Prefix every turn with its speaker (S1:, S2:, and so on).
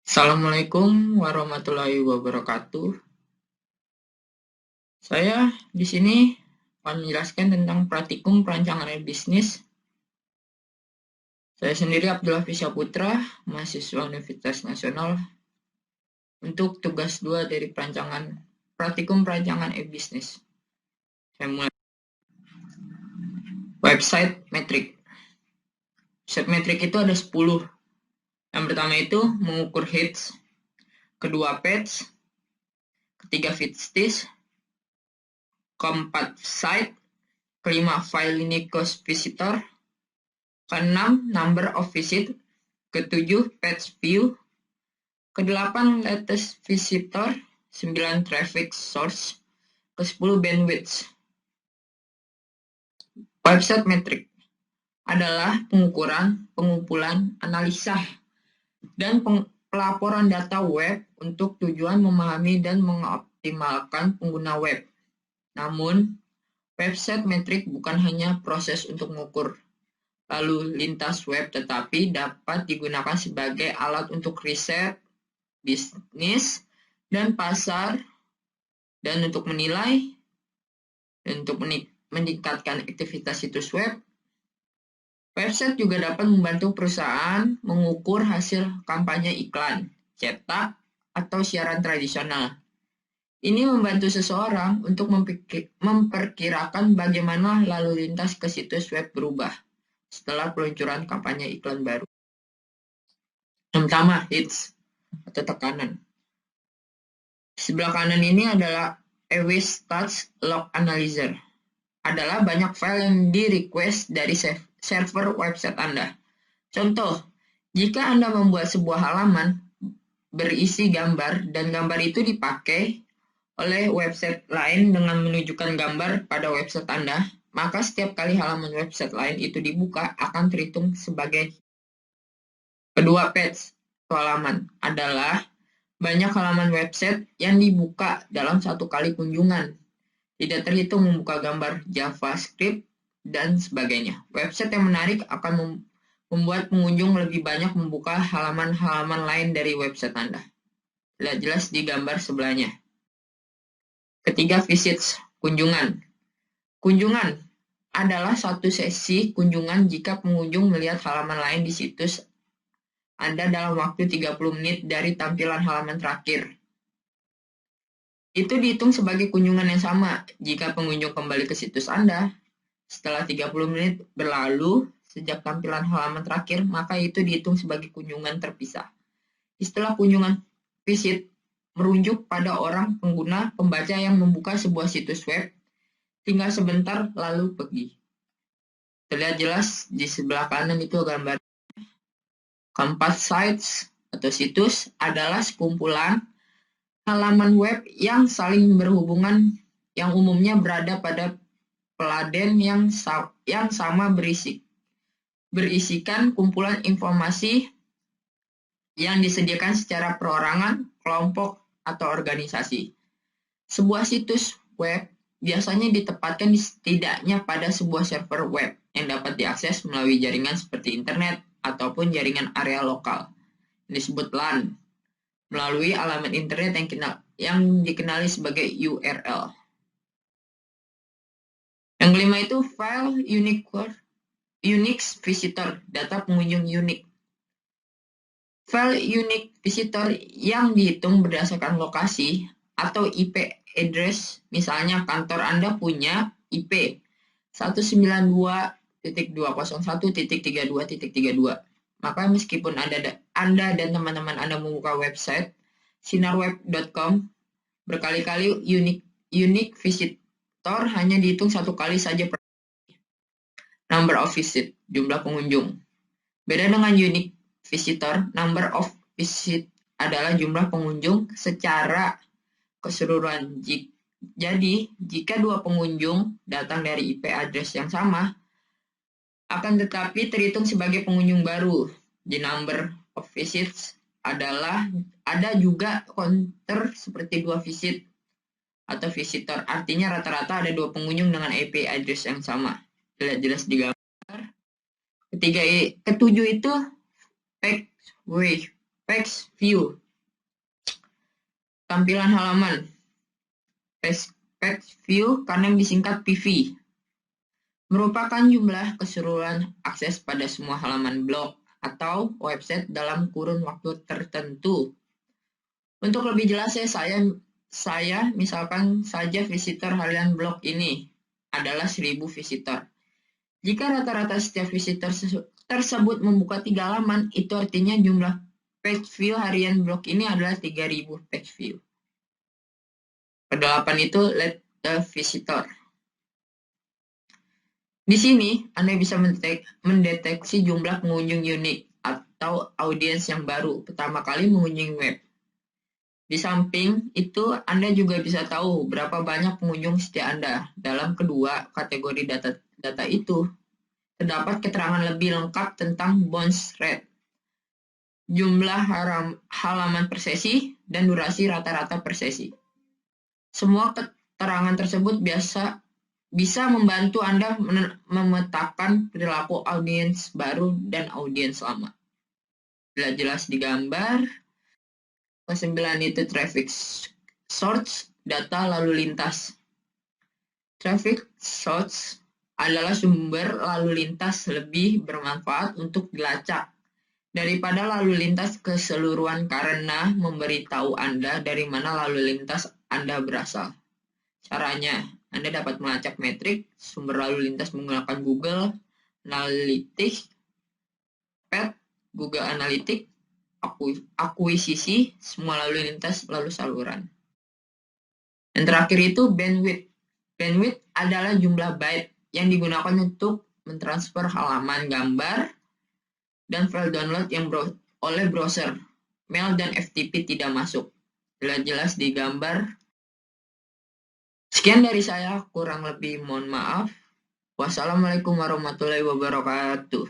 S1: Assalamualaikum warahmatullahi wabarakatuh. Saya di sini akan menjelaskan tentang praktikum perancangan bisnis. Saya sendiri Abdul Hafiz Putra, mahasiswa Universitas Nasional, untuk tugas 2 dari praktikum perancangan e-bisnis. Saya mulai. Website metrik. Website metrik itu ada 10. Yang pertama itu mengukur hits, kedua page, ketiga visitors, keempat site, kelima file unique visitor, keenam number of visit, ketujuh page view, kedelapan latest visitor, 9 traffic source, ke-10 bandwidth. Website metric adalah pengukuran, pengumpulan, analisa, dan pelaporan data web untuk tujuan memahami dan mengoptimalkan pengguna web. Namun, website metric bukan hanya proses untuk mengukur lalu lintas web, tetapi dapat digunakan sebagai alat untuk riset, bisnis, dan pasar, dan untuk menilai, dan untuk meningkatkan aktivitas situs web. Website juga dapat membantu perusahaan mengukur hasil kampanye iklan, cetak, atau siaran tradisional. Ini membantu seseorang untuk memperkirakan bagaimana lalu lintas ke situs web berubah setelah peluncuran kampanye iklan baru. Yang pertama, hits atau tekanan. Sebelah kanan ini adalah Await Stats Log Analyzer. Adalah banyak file yang di-request dari server website Anda. Contoh, jika Anda membuat sebuah halaman berisi gambar dan gambar itu dipakai oleh website lain dengan menunjukkan gambar pada website Anda, maka setiap kali halaman website lain itu dibuka akan terhitung sebagai. Kedua, page atau halaman adalah banyak halaman website yang dibuka dalam satu kali kunjungan. Tidak terhitung membuka gambar JavaScript dan sebagainya. Website yang menarik akan membuat pengunjung lebih banyak membuka halaman-halaman lain dari website Anda. Lihat jelas di gambar sebelahnya. Ketiga, visits, kunjungan. Kunjungan adalah satu sesi kunjungan jika pengunjung melihat halaman lain di situs Anda dalam waktu 30 menit dari tampilan halaman terakhir. Itu dihitung sebagai kunjungan yang sama jika pengunjung kembali ke situs Anda setelah 30 menit berlalu sejak tampilan halaman terakhir, maka itu dihitung sebagai kunjungan terpisah. Istilah kunjungan visit merujuk pada orang pengguna pembaca yang membuka sebuah situs web, tinggal sebentar lalu pergi. Terlihat jelas di sebelah kanan itu gambar. Keempat, sites atau situs adalah sekumpulan halaman web yang saling berhubungan yang umumnya berada pada peladen yang sama berisikan kumpulan informasi yang disediakan secara perorangan, kelompok, atau organisasi. Sebuah situs web biasanya ditempatkan setidaknya pada sebuah server web yang dapat diakses melalui jaringan seperti internet ataupun jaringan area lokal yang disebut LAN melalui alamat internet yang dikenali sebagai URL. Yang kelima itu file unique visitor, data pengunjung unik. File unique visitor yang dihitung berdasarkan lokasi atau IP address, misalnya kantor Anda punya IP 192.201.32.32. Maka meskipun Anda dan teman-teman Anda membuka website sinarweb.com berkali-kali unique visitor hanya dihitung satu kali saja per number of visit, jumlah pengunjung. Beda dengan unique visitor, number of visit adalah jumlah pengunjung secara keseluruhan. Jadi, jika dua pengunjung datang dari IP address yang sama, akan tetapi terhitung sebagai pengunjung baru. The number of visits ada juga counter seperti dua visit atau visitor. Artinya rata-rata ada dua pengunjung dengan IP address yang sama. Lihat jelas di gambar. Ketujuh itu page Page view, tampilan halaman. Page view karena disingkat PV, merupakan jumlah keseluruhan akses pada semua halaman blog atau website dalam kurun waktu tertentu. Untuk lebih jelas saya misalkan saja visitor harian blog ini adalah 1000 visitor. Jika rata-rata setiap visitor tersebut membuka 3 halaman, itu artinya jumlah page view harian blog ini adalah 3000 page view. Ke-8 itu let the visitor. Di sini, Anda bisa mendeteksi jumlah pengunjung unik atau audiens yang baru pertama kali mengunjungi web. Di samping itu, Anda juga bisa tahu berapa banyak pengunjung setia Anda. Dalam kedua kategori data itu, terdapat keterangan lebih lengkap tentang bounce rate, jumlah halaman per sesi, dan durasi rata-rata per sesi. Semua keterangan tersebut bisa membantu Anda memetakan perilaku audiens baru dan audiens lama. Jelas di gambar. Ke-9 itu traffic source, data lalu lintas. Traffic source adalah sumber lalu lintas lebih bermanfaat untuk dilacak daripada lalu lintas keseluruhan karena memberitahu Anda dari mana lalu lintas Anda berasal. Caranya, Anda dapat melacak metrik sumber lalu lintas menggunakan Google Analytics, Path, Google Analytics, akuisisi, semua lalu lintas lalu saluran. Dan terakhir itu bandwidth. Bandwidth adalah jumlah byte yang digunakan untuk mentransfer halaman gambar dan file download yang oleh browser. Mail dan FTP tidak masuk. Jelas di gambar. Sekian dari saya, kurang lebih mohon maaf. Wassalamualaikum warahmatullahi wabarakatuh.